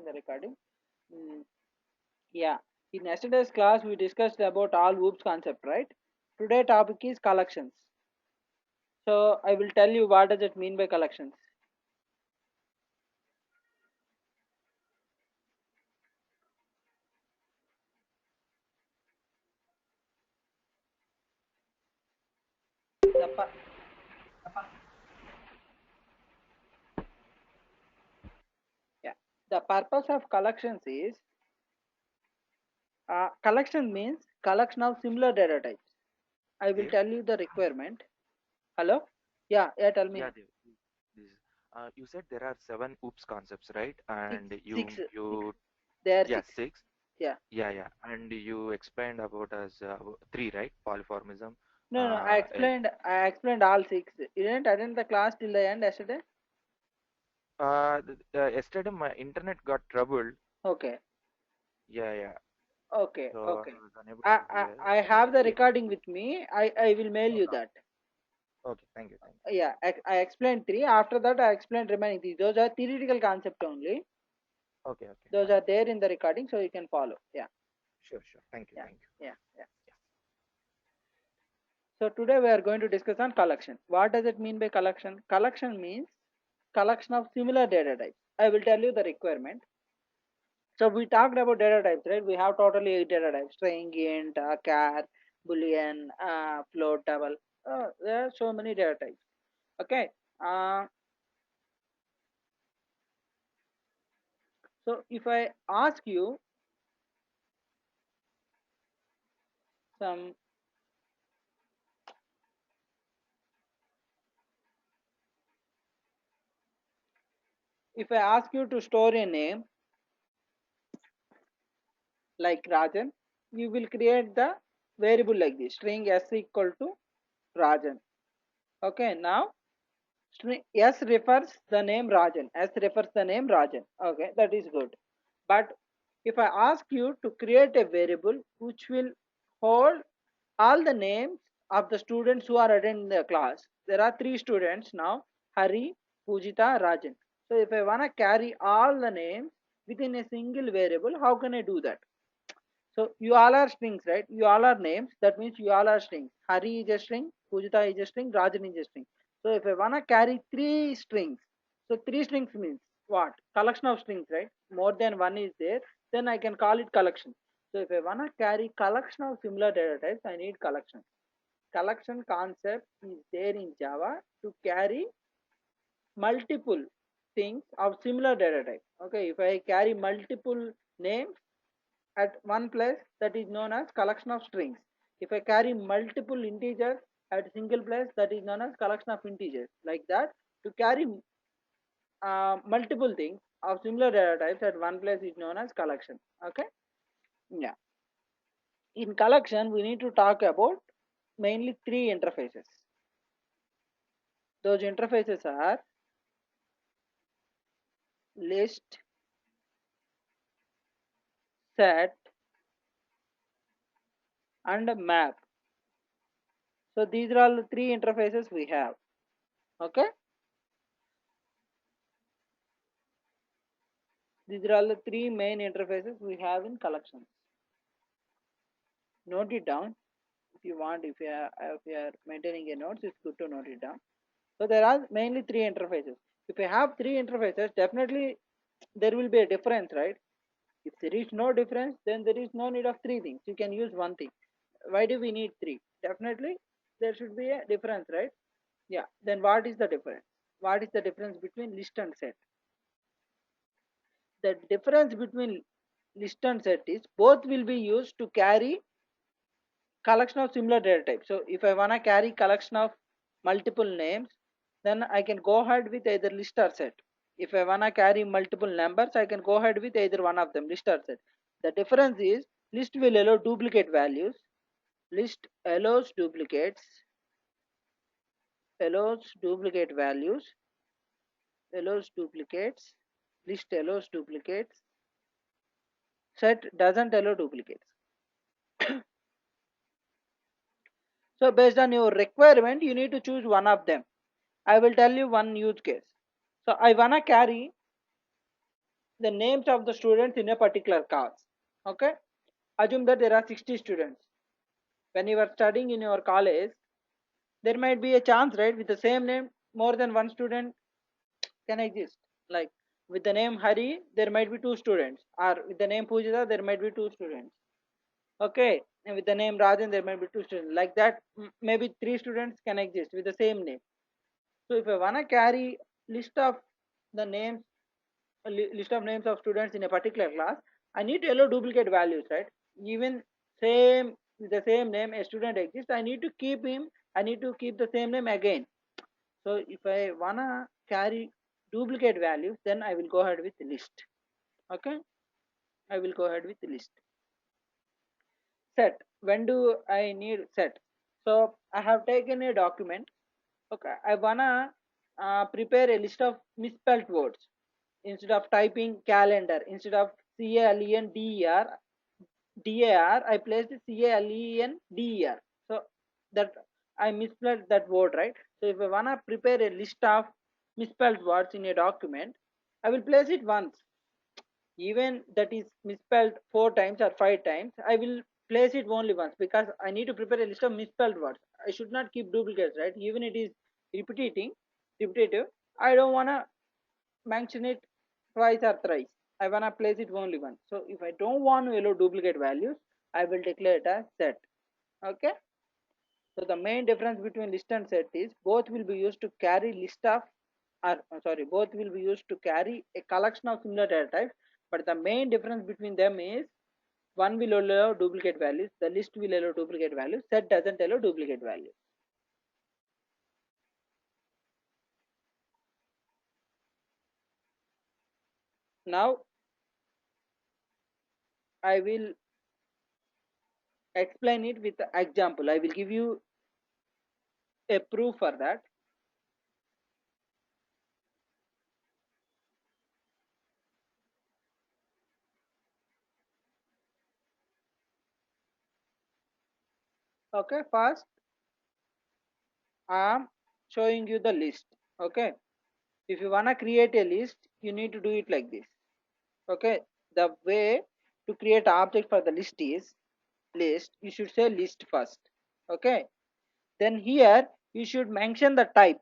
the recording. Mm, yeah. In yesterday's class, we discussed about all OOPS concept, right? Today topic is collections. So I will tell you what does it mean by collections. The, pu- yeah. The purpose of collections is collection means collection of similar data types. I will Dev? tell you the requirement. Hello? Yeah, tell Yeah, me. Dev. This, you said there are seven OOPS concepts, right? Six, And six, six. you, There are yeah, six. six. Yeah. Yeah, yeah. And you explained about as three, right? Polyformism. No, I Uh, el- explained. I explained all six. You didn't attend the class till the end yesterday. Yesterday my internet got troubled. Okay. Yeah, yeah. Okay, So I okay. was unable I, to hear. I have the recording with me. I will mail you Okay, that. okay. Thank you, thank Yeah, I explained three. After that, I explained remaining three. Those are theoretical concept only. you. Okay, okay. Those Fine, are fine. there in the recording, so you can follow. Yeah, Sure, sure. Thank you, yeah, thank you. yeah. So today we are going to discuss on collection. What does it mean by collection? Collection means collection of similar data types. I will tell you the requirement. So we talked about data types, right? We have totally 8 data types: string, int, char, boolean, float, double. There are so many data types. Okay. Uh, so if I ask you some, if I ask you to store a name like Rajan, you will create the variable like this: string s equal to Rajan. Okay. Now string s refers the name Rajan. S refers the name Rajan. Okay, that is good. But if I ask you to create a variable which will hold all the names of the students who are attending the class, there are three students now: Hari, Pujita, Rajan. So if I want to carry all the names within a single variable, how can I do that? So you all are strings, right? You all are names. That means you all are strings. Hari is a string, Pujita is a string, Rajan is a string. So if I wanna carry three strings, so three strings means what? Collection of strings, right? More than one is there, then I can call it collection. So if I wanna carry collection of similar data types, I need collection. Collection concept is there in Java to carry multiple things of similar data type. Okay, if I carry multiple names at one place, that is known as collection of strings. If I carry multiple integers at single place, that is known as collection of integers. Like that, to carry multiple things of similar data types at one place is known as collection. Okay. Yeah. In collection, we need to talk about mainly three interfaces. Those interfaces are list, set, and map. So these are all the three interfaces we have. Okay. These are all the three main interfaces we have in collections. Note it down if you want. If you are maintaining a notes, it's good to note it down. So there are mainly three interfaces. If you have three interfaces, definitely there will be a difference, right? If there is no difference, then there is no need of three things. You can use one thing. Why do we need three? Definitely there should be a difference, right? Yeah. Then what is the difference? What is the difference between list and set? The difference between list and set is both will be used to carry collection of similar data types. So if I want to carry collection of multiple names, then I can go ahead with either list or set. If I want to carry multiple numbers, I can go ahead with either one of them, list or set. The difference is list will allow duplicate values. List allows duplicate values, allows duplicates. List allows duplicates. Set doesn't allow duplicates. So based on your requirement, you need to choose one of them. I will tell you one use case. So I wanna carry the names of the students in a particular class. Okay, assume that there are 60 students. When you are studying in your college, there might be a chance, right, with the same name more than one student can exist. Like with the name Hari, there might be two students, or with the name Pujita, there might be two students. Okay, and with the name Rajan, there might be two students. Like that, maybe three students can exist with the same name. So if I wanna carry list of the names, list of names of students in a particular class, I need to allow duplicate values, right? Even same with the same name, a student exists. I need to keep him. I need to keep the same name again. So if I wanna carry duplicate values, then I will go ahead with list. Okay, I will go ahead with list. Set. When do I need set? So I have taken a document. Okay, I wanna prepare a list of misspelled words. Instead of typing calendar, instead of CALENDER, I placed CALENDER. So that I misspelled that word, right? So if I wanna prepare a list of misspelled words in a document, I will place it once. Even that is misspelled 4 times or 5 times, I will place it only once because I need to prepare a list of misspelled words. I should not keep duplicates, right? Even it is repetitive, I don't wanna mention it twice or thrice. I wanna place it only once. So if I don't want to allow duplicate values, I will declare it as set. Okay. So the main difference between list and set is both will be used to carry list of, or sorry, both will be used to carry a collection of similar data types. But the main difference between them is one will allow duplicate values, the list will allow duplicate values, set doesn't allow duplicate values. Now I will explain it with the example. I will give you a proof for that. Okay, first I am showing you the list. Okay, if you wanna create a list, you need to do it like this. Okay, the way to create object for the list is list. You should say list first. Okay, then here you should mention the type.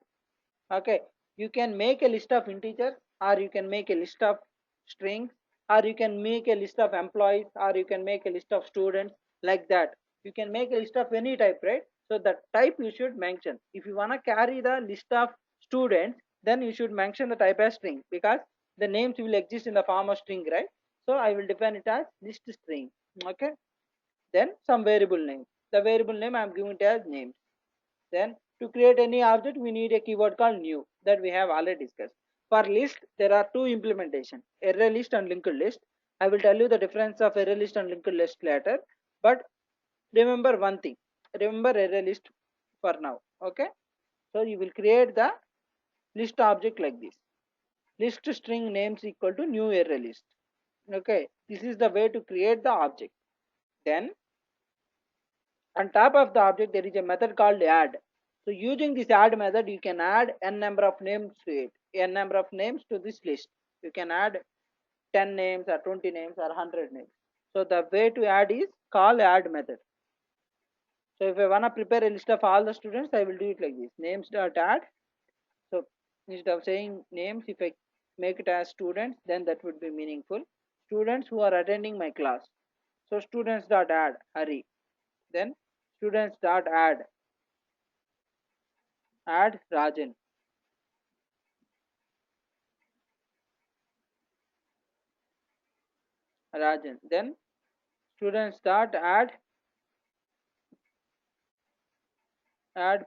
Okay, you can make a list of integers, or you can make a list of strings, or you can make a list of employees, or you can make a list of students, like that. You can make a list of any type, right? So the type you should mention. If you want to carry the list of students, then you should mention the type as string, because the names will exist in the form of string, right? So I will define it as list string. Okay, then some variable name. The variable name I am giving it as names. Then to create any object, we need a keyword called new, that we have already discussed. For list, there are two implementation: array list and linked list. I will tell you the difference of array list and linked list later. But remember one thing. Remember array list for now. Okay. So you will create the list object like this. List string names equal to new array list. Okay. This is the way to create the object. Then on top of the object, there is a method called add. So using this add method, you can add n number of names to it, n number of names to this list. You can add 10 names or 20 names or 100 names. So the way to add is call add method. So if I want to prepare a list of all the students, I will do it like this: names dot add. So instead of saying names, if I make it as students, then that would be meaningful. Students who are attending my class. So students dot add Hari. Then students dot add Rajan. Rajan. Then students start add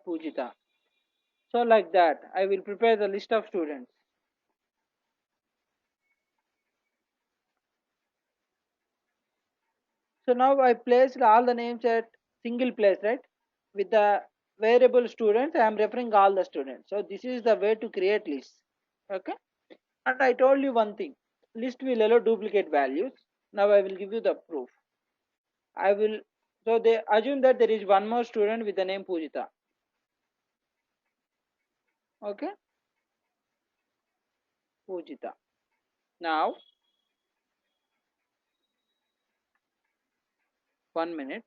Pujita. So like that, I will prepare the list of students. So now I placed all the names at single place, right? With the variable students, I am referring all the students. So this is the way to create lists. Okay. And I told you one thing: list will allow duplicate values. Now I will give you the proof. I will. So they assume that there is one more student with the name Pujita. Okay, Pujita. Now 1 minute.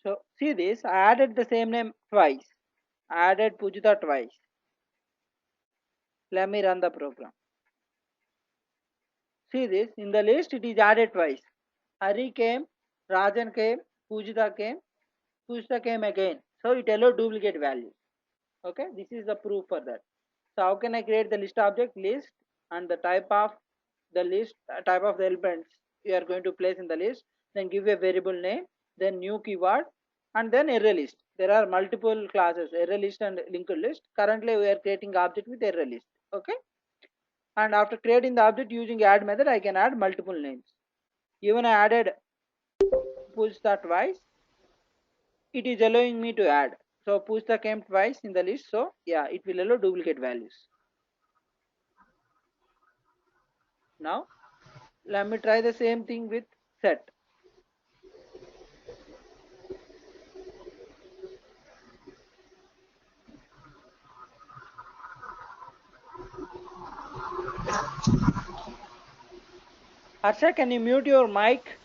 So see this, I added the same name twice. I added Pujita twice. Let me run the program. See this, in the list it is added twice. Hari came, Rajan came, Pujita came, Pujita came again. So it allowed duplicate values. Okay, this is the proof for that. So how can I create the list object? List and the type of the list, type of the elements you are going to place in the list, then give a variable name, then new keyword, and then array list. There are multiple classes, array list and linked list. Currently we are creating object with array list. Okay, and after creating the object using add method, I can add multiple names. Even I added push that twice, it is allowing me to add. So push the came twice in the list, so yeah, it will allow duplicate values. Now let me try the same thing with set. Harsha, can you mute your mic?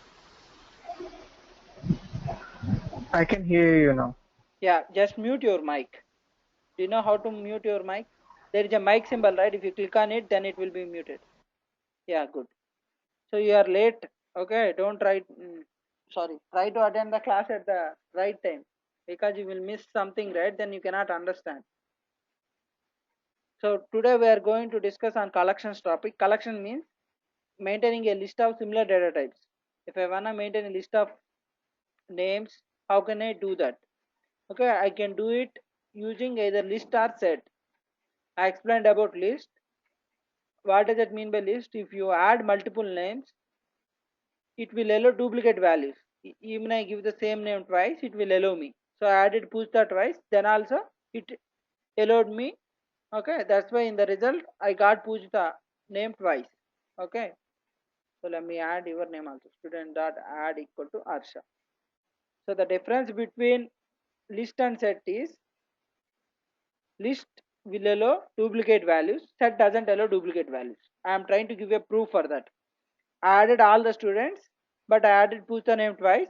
I can hear you now. Yeah, just mute your mic. Do you know how to mute your mic? There is a mic symbol, right? If you click on it, then it will be muted. Yeah, good. So you are late. Okay, don't try. Sorry, try to attend the class at the right time, because you will miss something, right? Then you cannot understand. So today we are going to discuss on collections topic. Collection means maintaining a list of similar data types. If I wanna maintain a list of names, how can I do that? Okay, I can do it using either list or set. I explained about list. What does it mean by list? If you add multiple names, it will allow duplicate values. Even I give the same name twice, it will allow me. So I added Pujta twice, then also it allowed me. Okay, that's why in the result I got Pujta name twice. Okay, so let me add your name also. Student dot add equal to Arsha. So the difference between list and set is list will allow duplicate values, set doesn't allow duplicate values. I am trying to give a proof for that. I added all the students, but I added push the name twice.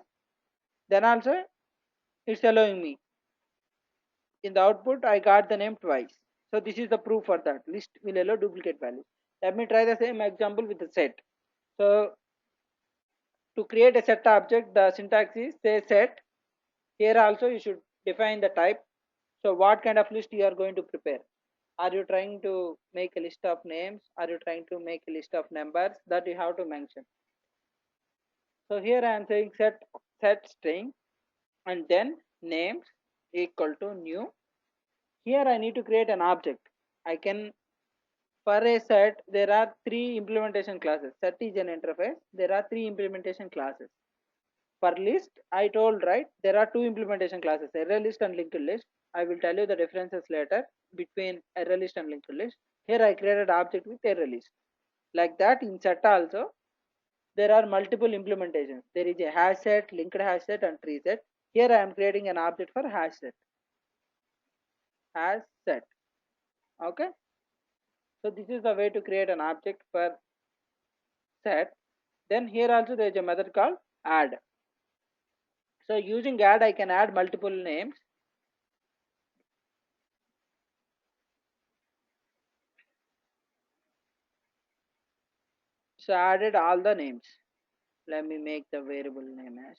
Then also it's allowing me. In the output, I got the name twice. So this is the proof for that. List will allow duplicate values. Let me try the same example with the set. So to create a set object, the syntax is say set. Here also you should define the type. So what kind of list you are going to prepare? Are you trying to make a list of names? Are you trying to make a list of numbers? That you have to mention. So here I am saying set string and then names equal to new. Here I need to create an object. I can, for a set there are three implementation classes. Set is an interface. There are three implementation classes. For list, I told right there are two implementation classes, array list and linked list. I will tell you the differences later between array list and linked list. Here I created object with array list. Like that in set also there are multiple implementations. There is a hash set, linked hash set and tree set. Here I am creating an object for hash set. Hash set. Okay. So this is the way to create an object for set. Then here also there is a method called add. So using add I can add multiple names. So I added all the names. Let me make the variable name as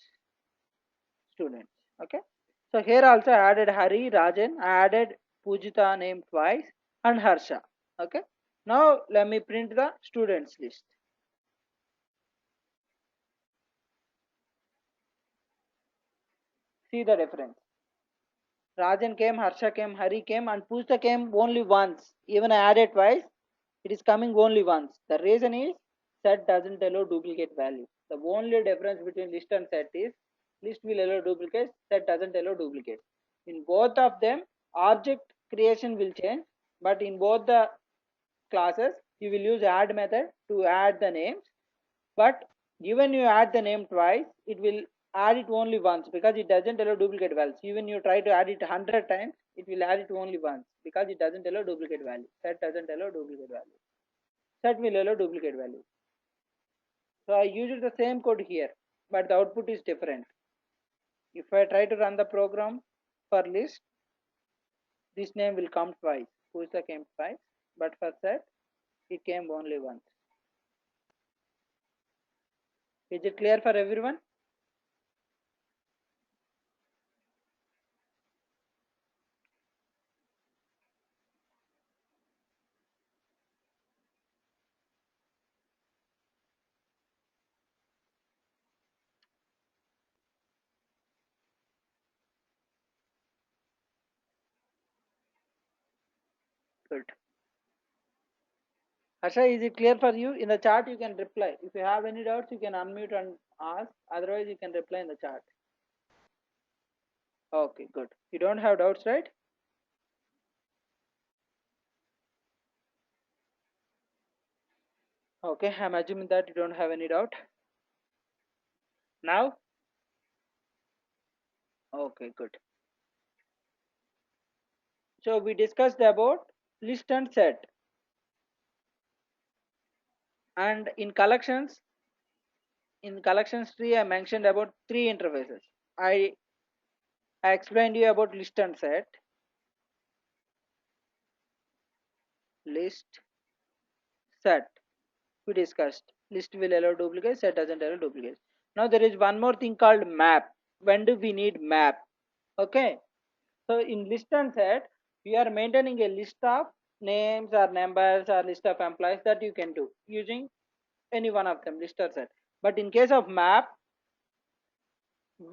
students. Okay. So here also I added Hari, Rajan. I added Pujita name twice and Harsha. Okay. Now let me print the students list. See the difference. Rajan came, Harsha came, Hari came, and Pujita came only once. Even I added twice, it is coming only once. The reason is set doesn't allow duplicate values. The only difference between list and set is list will allow duplicates, set doesn't allow duplicates. In both of them, object creation will change, but in both the classes, you will use add method to add the names, but even you add the name twice, it will add it only once because it doesn't allow duplicate values. Even you try to add it 100 times, it will add it only once because it doesn't allow duplicate value. Set doesn't allow duplicate value. Set will allow duplicate value. So I used the same code here, but the output is different. If I try to run the program for list, this name will come twice. Pusa came twice, but for set, it came only once. Is it clear for everyone? Good. Harsha, is it clear for you? In the chat, you can reply. If you have any doubts, you can unmute and ask. Otherwise, you can reply in the chat. Okay, good. You don't have doubts, right? Okay, I'm assuming that you don't have any doubt. Now? Okay, good. So we discussed about list and set. And in collections tree, I mentioned about 3 interfaces. I explained you about list and set. List, set. We discussed. List will allow duplicates, set doesn't allow duplicates. Now there is one more thing called map. When do we need map? Okay. So in list and set, we are maintaining a list of names or numbers or list of employees that you can do using any one of them, list or set. But in case of map,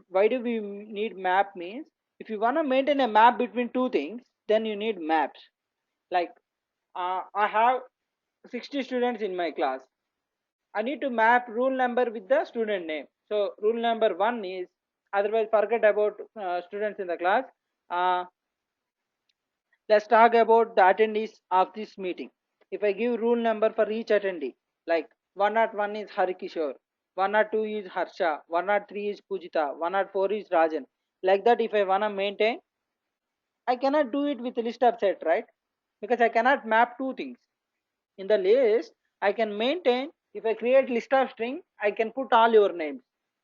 why do we need map means if you want to maintain a map between two things, then you need maps. Like I have 60 students in my class. I need to map rule number with the student name. So rule number 1 is, otherwise forget about students in the class. Uh, let's talk about the attendees of this meeting. If I give rule number for each attendee, like 101 is Harikishore, 102 is Harsha, 103 is Pujita, 104 is Rajan. Like that, if I wanna maintain, I cannot do it with list or set, right? Because I cannot map two things. In the list, I can maintain. If I create list of string, I can put all your names.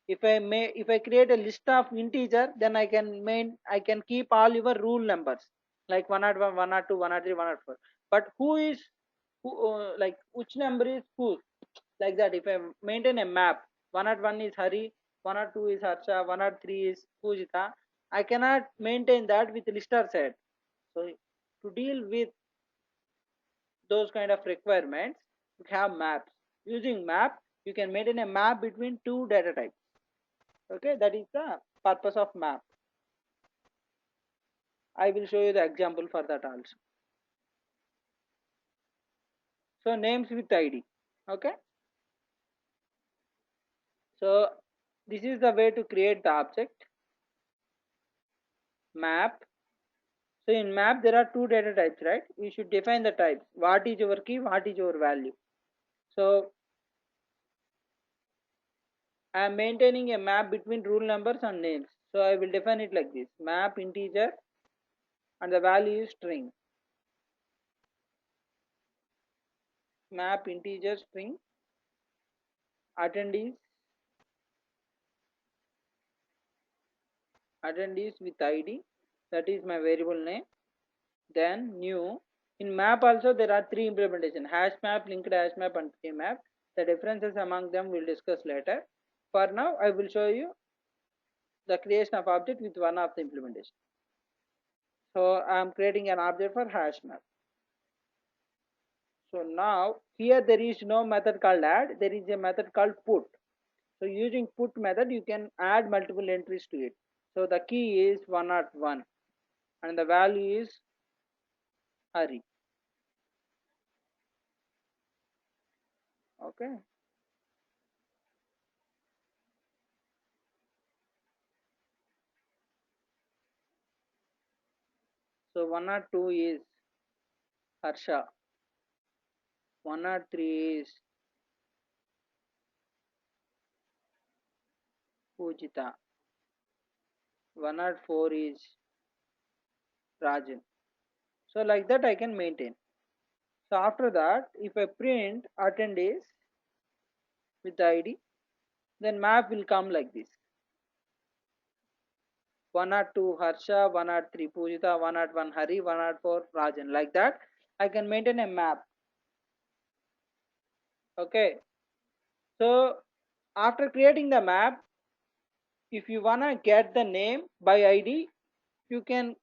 If I create a list of integer, then I can keep all your rule numbers like 101, 102, 103, 104. But who is who like which number is who? Like that. If I maintain a map, 101 is Hari, 102 is Harsha, 103 is Pujita. I cannot maintain that with list or set. So to deal with those kind of requirements, you have maps. Using map, you can maintain a map between two data types. Okay, that is the purpose of map. I will show you the example for that also. So names with ID. Okay, so this is the way to create the object map. So in map there are two data types, right? You should define the types. What is your key, what is your value? So I am maintaining a map between rule numbers and names. So I will define it like this: map integer and the value is string. Map integer string attendees with id, that is my variable name. Then new. In map also there are 3 implementation: hash map, linked hash map and map. The differences among them we'll discuss later. For now I will show you the creation of object with one of the implementation. So I am creating an object for hash map. So now here there is no method called add, there is a method called put. So using put method you can add multiple entries to it. So the key is 101 and the value is Hari. Okay. So 102 is Harsha. 103 is Pujita. 104 is Rajan. So like that I can maintain. So after that, if I print attendees with the ID, then map will come like this. 102 Harsha, 103 Pujita, 101 Hari, 104 Rajan. Like that, I can maintain a map. Okay. So after creating the map, if you wanna get the name by ID, you can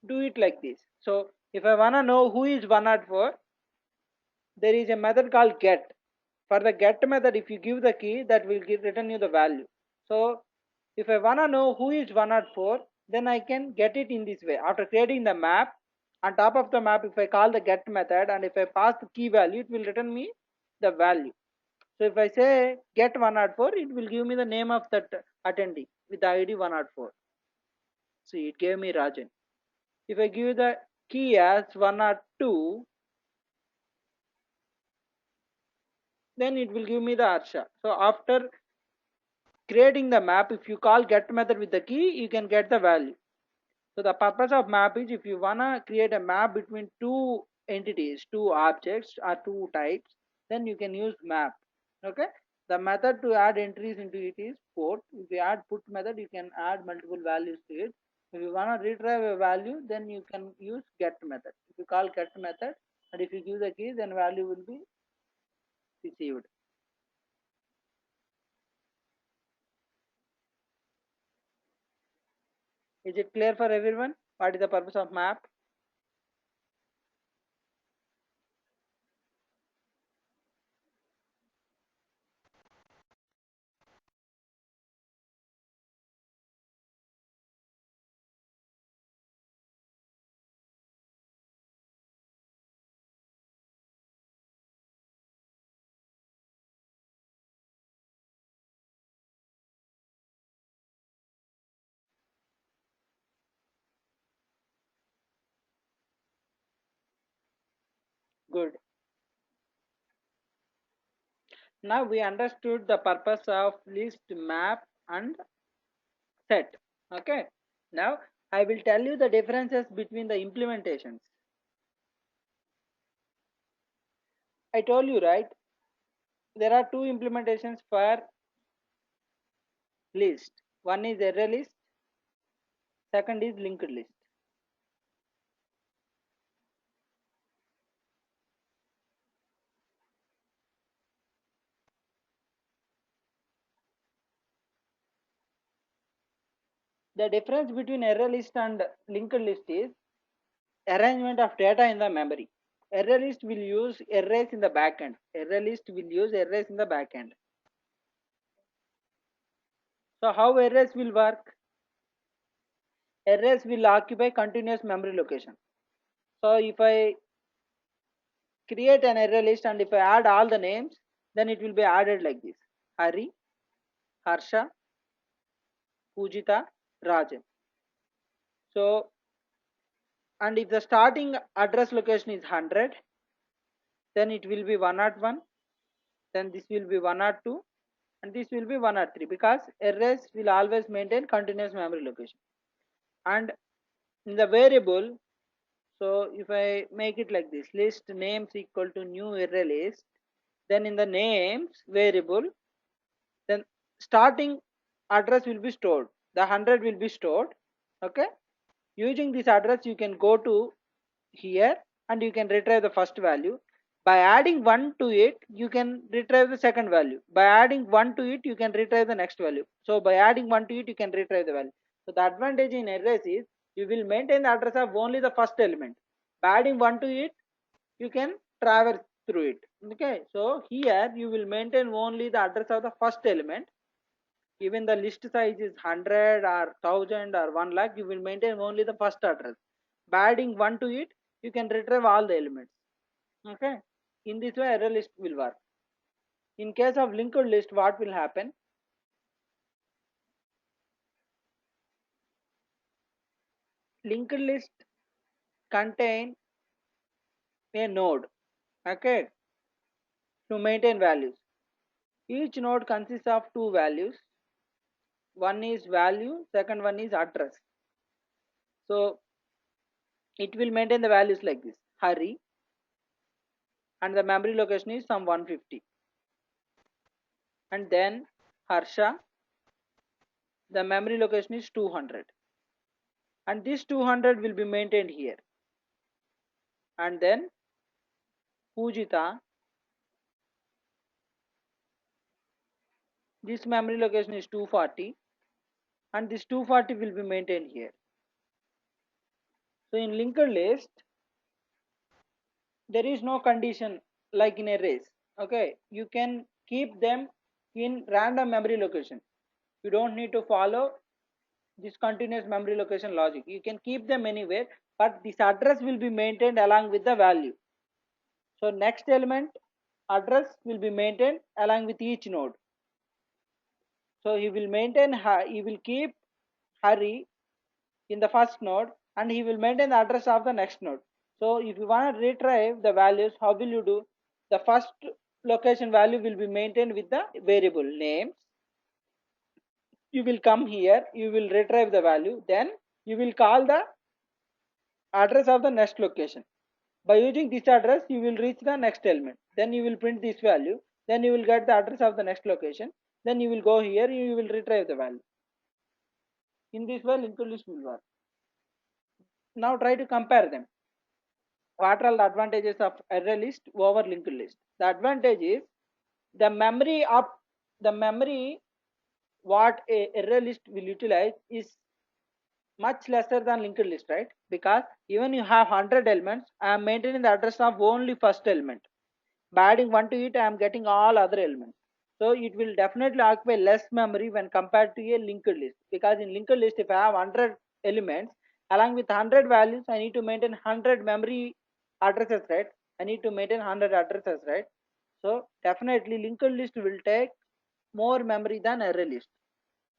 do it like this. So if I wanna know who is 104, there is a method called get. For the get method, if you give the key, that will return you the value. So if I wanna know who is 104, then I can get it in this way. After creating the map, on top of the map, if I call the get method and if I pass the key value, it will return me the value. So if I say get 104, it will give me the name of that attendee with the ID 104. See, it gave me Rajan. If I give the key as 102, then it will give me the Harsha. So after creating the map, if you call get method with the key, you can get the value. So the purpose of map is if you wanna create a map between two entities, two objects or two types, then you can use map. Okay. The method to add entries into it is put. If you add put method, you can add multiple values to it. If you wanna retrieve a value, then you can use get method. If you call get method and if you give the key, then value will be received. Is it clear for everyone? What is the purpose of map? Good. Now we understood the purpose of list, map and set. Okay. Now I will tell you the differences between the implementations. I told you, right? There are two implementations for list. One is array list, second is linked list. The difference between array list and linked list is arrangement of data in the memory. Array list will use arrays in the backend. Array list will use arrays in the backend. So how arrays will work? Arrays will occupy continuous memory location. So if I create an array list and if I add all the names, then it will be added like this: Hari, Harsha, Pujita, Rajan. So, and if the starting address location is 100, then it will be 101, then this will be 102, and this will be 103, because arrays will always maintain continuous memory location. And in the variable, so if I make it like this, list names equal to new array list, then in the names variable, then starting address will be stored, the 100 will be stored. Okay. Using this address you can go to here and you can retrieve the first value. By adding 1 to it, you can retrieve the second value. By adding 1 to it, you can retrieve the next value. So by adding 1 to it, you can retrieve the value. So the advantage in arrays is you will maintain the address of only the first element. By adding 1 to it, you can traverse through it. Okay. So here you will maintain only the address of the first element. Even the list size is 100 or 1000 or 1 lakh, you will maintain only the first address. By adding 1 to it, you can retrieve all the elements. Okay. In this way array list will work. In case of linked list, what will happen? Linked list contain a node. Okay. to maintain values. Each node consists of two values. One is value, second one is address. So it will maintain the values like this: Hari, and the memory location is some 150. And then Harsha, the memory location is 200. And this 200 will be maintained here. And then Pujita, this memory location is 240, and this 240 will be maintained here. So in linked list, there is no condition like in arrays. Okay, you can keep them in random memory location. You don't need to follow this continuous memory location logic. You can keep them anywhere, but this address will be maintained along with the value. So next element address will be maintained along with each node. So he will keep Hari in the first node, and he will maintain the address of the next node. So if you want to retrieve the values, how will you do? The first location value will be maintained with the variable names. You will come here, you will retrieve the value, then you will call the address of the next location. By using this address, you will reach the next element. Then you will print this value. Then you will get the address of the next location. Then you will go here, you will retrieve the value. In this way, linked list will work. Now try to compare them. What are the advantages of array list over linked list? The advantage is the memory what a array list will utilize is much lesser than linked list, right? Because even you have 100 elements, I am maintaining the address of only first element. By adding 1 to it, I am getting all other elements. So it will definitely occupy less memory when compared to a linked list. Because in linked list, if I have 100 elements, along with 100 values, I need to maintain 100 memory addresses, right? I need to maintain 100 addresses, right? So definitely linked list will take more memory than array list.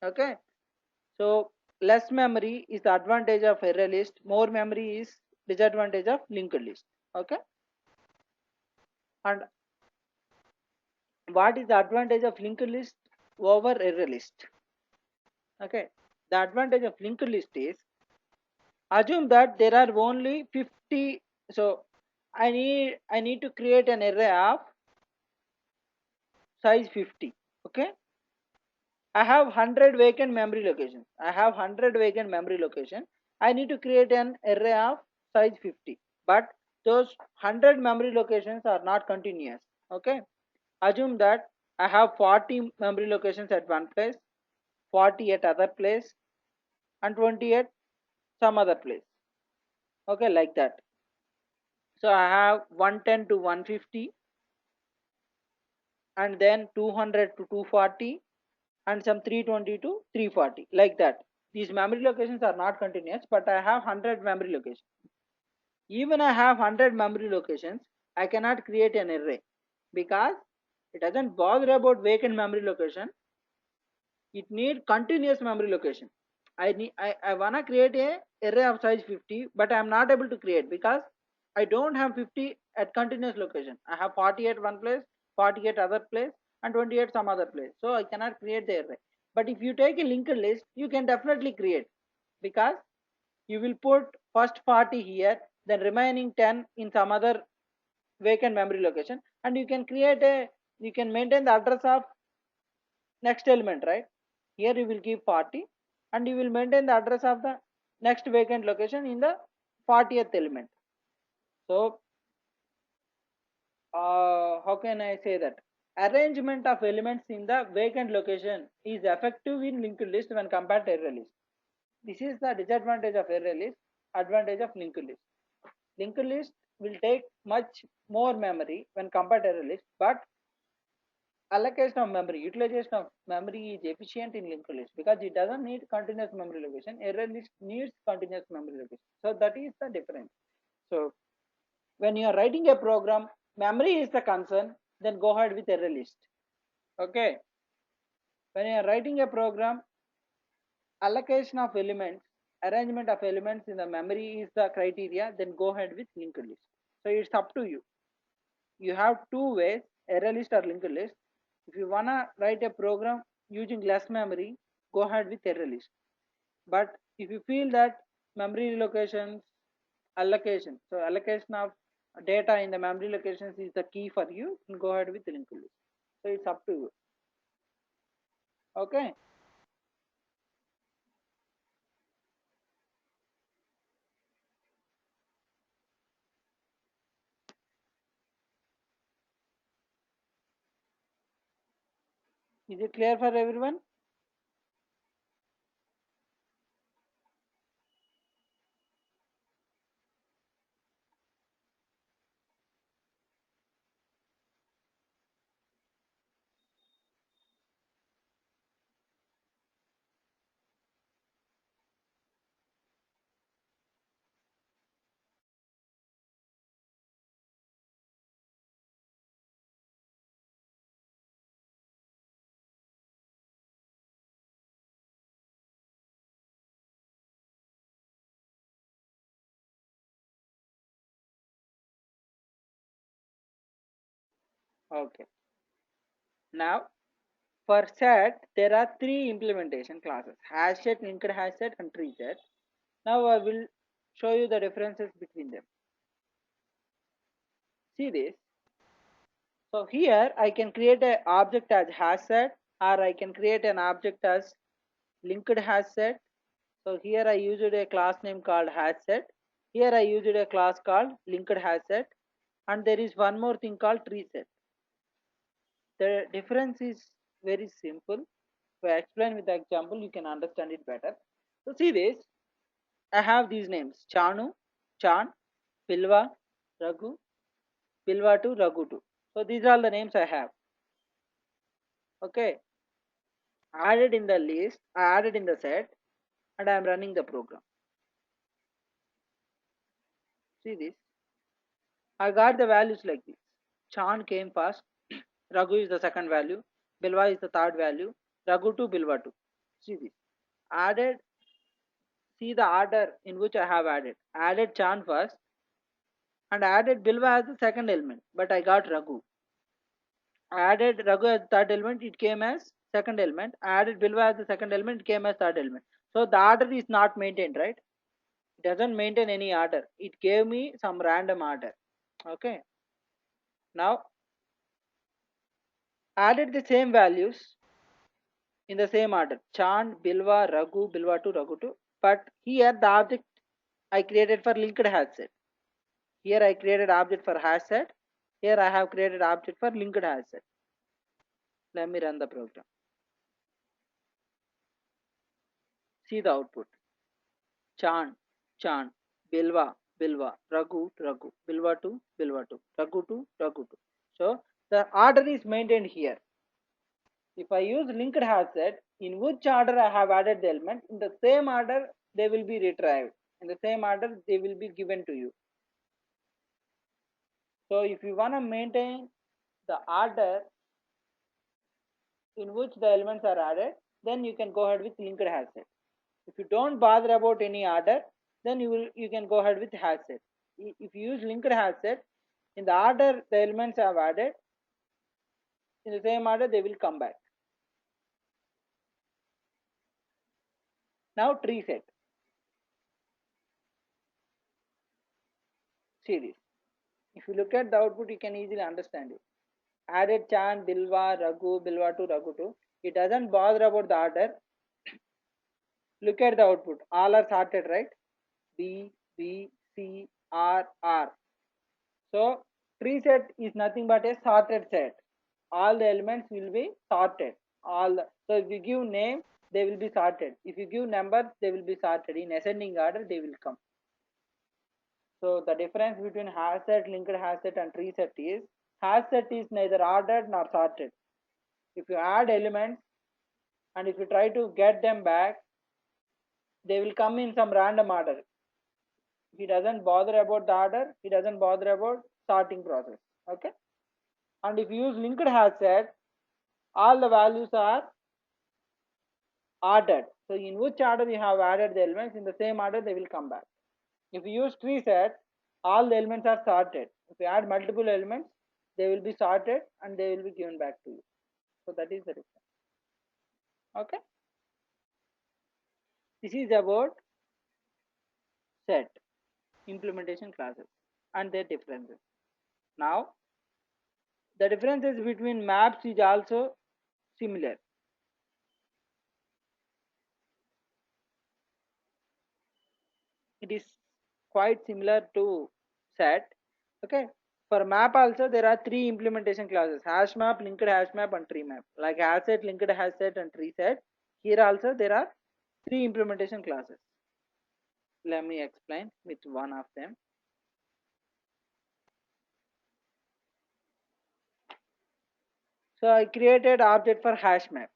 Okay. So less memory is the advantage of array list, more memory is disadvantage of linked list. Okay. And what is the advantage of linked list over array list? Okay, the advantage of linked list is, assume that there are only 50. So I need to create an array of size 50. Okay, I have 100 vacant memory locations. I need to create an array of size 50, but those 100 memory locations are not continuous. Okay, assume that I have 40 memory locations at one place, 40 at other place, and 20 at some other place. Okay, like that. So I have 110 to 150, and then 200 to 240, and some 320 to 340, like that. These memory locations are not continuous, but I have 100 memory locations. Even I have 100 memory locations, I cannot create an array because it doesn't bother about vacant memory location. It needs continuous memory location. I wanna create a array of size 50, but I am not able to create because I don't have 50 at continuous location. I have 40 at one place, 40 at other place, and 20 at some other place. So I cannot create the array. But if you take a linked list, you can definitely create, because you will put first 40 here, then remaining 10 in some other vacant memory location, and you can maintain the address of next element, right? Here you will give 40, and you will maintain the address of the next vacant location in the 40th element. So how can I say that? Arrangement of elements in the vacant location is effective in linked list when compared to array list. This is the disadvantage of array list, advantage of linked list. Linked list will take much more memory when compared to array list, but allocation of memory, utilization of memory is efficient in linked list because it doesn't need continuous memory location. Array list needs continuous memory location. So that is the difference. So when you are writing a program, memory is the concern, then go ahead with array list. Okay. When you are writing a program, allocation of elements, arrangement of elements in the memory is the criteria, then go ahead with linked list. So it's up to you. You have two ways array list or linked list. If you wanna write a program using less memory, go ahead with array list. But if you feel that memory locations allocation, so allocation of data in the memory locations is the key for you, then go ahead with linked list. So it's up to you. Okay. Is it clear for everyone? Okay. Now for set, there are three implementation classes: hash set, linked hash set, and tree set. Now I will show you the differences between them. See this. So here I can create an object as hash set, or I can create an object as linked hash set. So here I used a class name called hash set. Here I used a class called linked hash set, and there is one more thing called tree set. The difference is very simple. If I explain with the example, you can understand it better. So see this. I have these names: Chanu, Chan, Pilva, Raghu, Pilva2, Raghu2. So these are all the names I have. Okay. Added in the list, I added in the set, and I am running the program. See this. I got the values like this. Chan came first, Raghu is the second value, Bilwa is the third value, Raghu2, Bilwa2. See this. Added, see the order in which I have added. Added Chan first and added Bilwa as the second element, but I got Raghu. I added Raghu as the third element, it came as second element. I added Bilwa as the second element, it came as third element. So the order is not maintained, right? It doesn't maintain any order. It gave me some random order. Okay. Now added the same values in the same order: Chand, Bilwa, Raghu, Bilwa2, Raghu2. But here the object I created for linked hash set. Here I created object for hash set. Here I have created object for linked hash set. Let me run the program. See the output. Chand, Chand, Bilwa, Bilwa, Raghu, Raghu, Bilwa2, Bilwa2, Raghu2, Raghu2. So the order is maintained here. If I use linked hash set, in which order I have added the element, in the same order they will be retrieved. In the same order they will be given to you. So if you want to maintain the order in which the elements are added, then you can go ahead with linked hash set. If you don't bother about any order, then you can go ahead with hash set. If you use linked hash set, in the order the elements are added, in the same order they will come back. Now tree set. See this. If you look at the output, you can easily understand it. Added Chan, Bilwa, Raghu, Bilwa2, Raghu2. It doesn't bother about the order. Look at the output. All are sorted, right? B, B, C, R, R. So tree set is nothing but a sorted set. All the elements will be sorted. So if you give name, they will be sorted. If you give numbers, they will be sorted. In ascending order, they will come. So the difference between hash set, linked hash set, and tree set is hash set is neither ordered nor sorted. If you add elements and if you try to get them back, they will come in some random order. He doesn't bother about the order, he doesn't bother about sorting process. Okay. And if you use linked hash set, all the values are ordered. So in which order you have added the elements, in the same order they will come back. If you use tree set, all the elements are sorted. If you add multiple elements, they will be sorted and they will be given back to you. So that is the difference. Okay, this is about set implementation classes and their differences. Now the differences between maps is also similar. It is quite similar to set. Okay, for map also there are three implementation classes: hash map, linked hash map, and tree map. Like hash set, linked hash set, and tree set, here also there are three implementation classes. Let me explain with one of them. So I created object for hash map.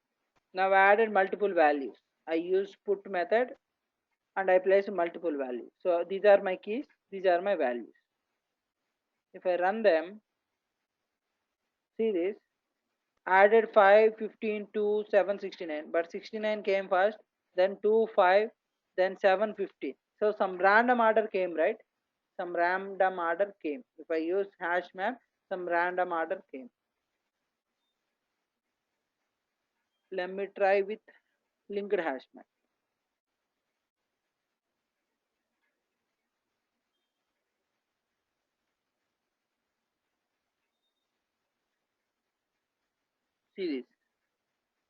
Now I added multiple values. I used put method and I placed multiple values. So these are my keys, these are my values. If I run them, see this, added 5, 15, 2, 7, 69, but 69 came first, then 2, 5, then 7, 15. So some random order came, right? Some random order came. If I use hash map, some random order came. Let me try with linked hash map. See this.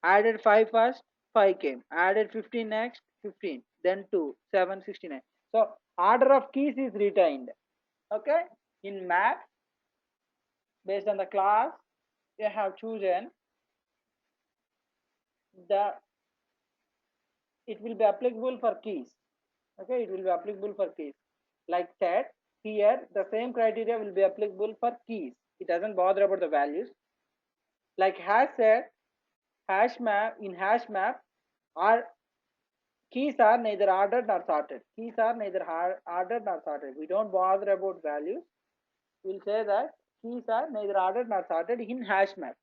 Added 5 first, 5 came. Added 15 next, 15. Then 2, 7, 69. So order of keys is retained. Okay. In map, based on the class you have chosen, the it will be applicable for keys. Okay, it will be applicable for keys. Like set, here the same criteria will be applicable for keys. It doesn't bother about the values. Like hash set, hash map, in hash map, our keys are neither ordered nor sorted. Keys are neither ordered nor sorted. We don't bother about values. We'll say that keys are neither ordered nor sorted in hash map.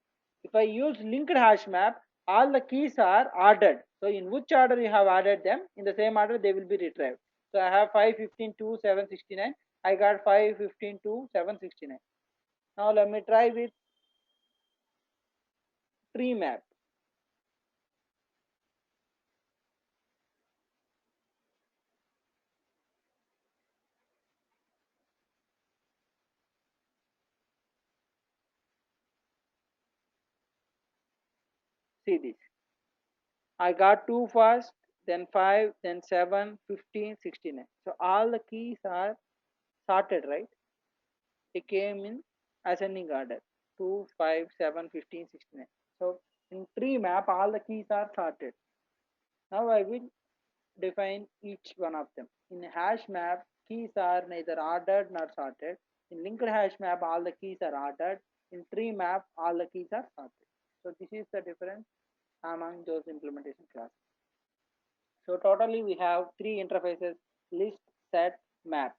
If I use linked hash map, all the keys are ordered. So in which order you have added them, in the same order they will be retrieved. So I have 5, 15, 2, 7, 69. I got 5, 15, 2, 7, 69. Now let me try with tree map. See this. I got 2 first, then 5, then 7, 15, 69. So all the keys are sorted, right? They came in ascending order: 2, 5, 7, 15, 69. So in tree map, all the keys are sorted. Now I will define each one of them. In hash map, keys are neither ordered nor sorted. In linked hash map, all the keys are ordered. In tree map, all the keys are sorted. So this is the difference among those implementation classes. So totally we have three interfaces: list, set, map.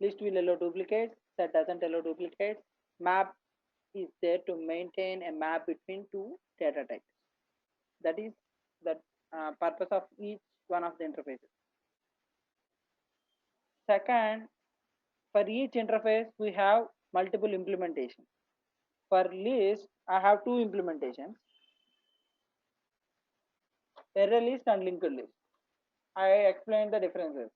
List will allow duplicates, set doesn't allow duplicates. Map is there to maintain a map between two data types. That is the purpose of each one of the interfaces. Second, for each interface we have multiple implementations. For list, I have two implementations: array list and linked list. I explained the differences.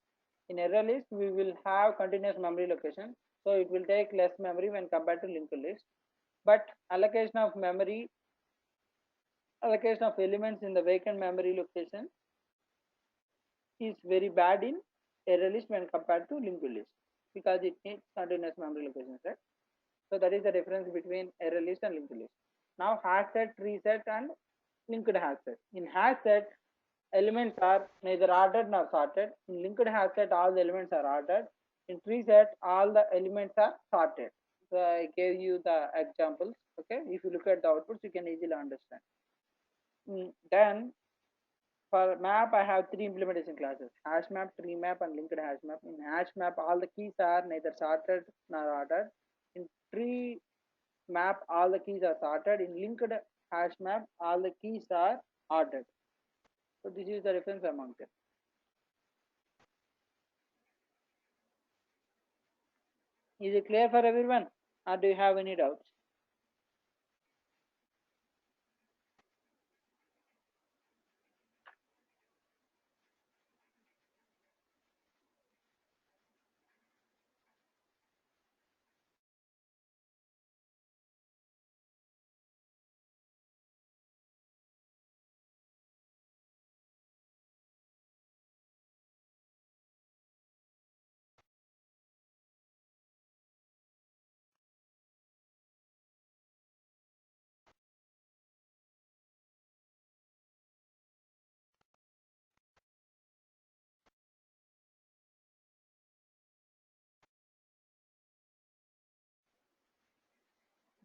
In array list, we will have continuous memory location, so it will take less memory when compared to linked list. But allocation of elements in the vacant memory location is very bad in array list when compared to linked list, because it needs continuous memory locations, right? So that is the difference between array list and linked list. Now hash set, tree set, and linked hash set. In hash set, elements are neither ordered nor sorted. In linked hash set, all the elements are ordered. In tree set, all the elements are sorted. So I gave you the examples. Okay, if you look at the outputs, you can easily understand. Then for map, I have three implementation classes: hash map, tree map, and linked hash map. In hash map, all the keys are neither sorted nor ordered. In tree map, all the keys are sorted. In linked hash map, all the keys are ordered. So this is the difference among them. Is it clear for everyone, or do you have any doubts?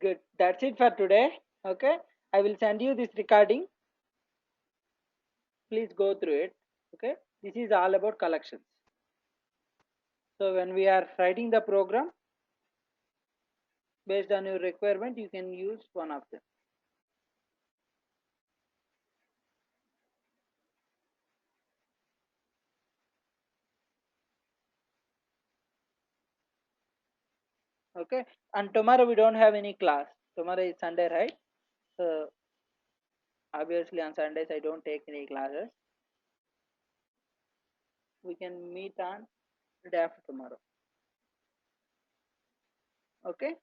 Good. That's it for today. Okay. I will send you this recording. Please go through it. Okay. This is all about collections. So when we are writing the program, based on your requirement, you can use one of them. Okay. And tomorrow we don't have any class. Tomorrow is Sunday, right? So obviously on Sundays I don't take any classes. We can meet on the day after tomorrow. Okay.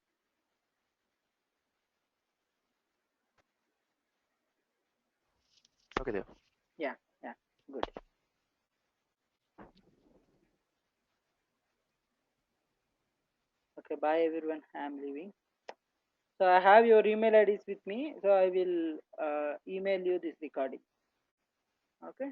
Okay, Dev. Yeah. Yeah. Good. Okay. Bye everyone. I'm leaving. So I have your email IDs with me. So I will email you this recording. Okay.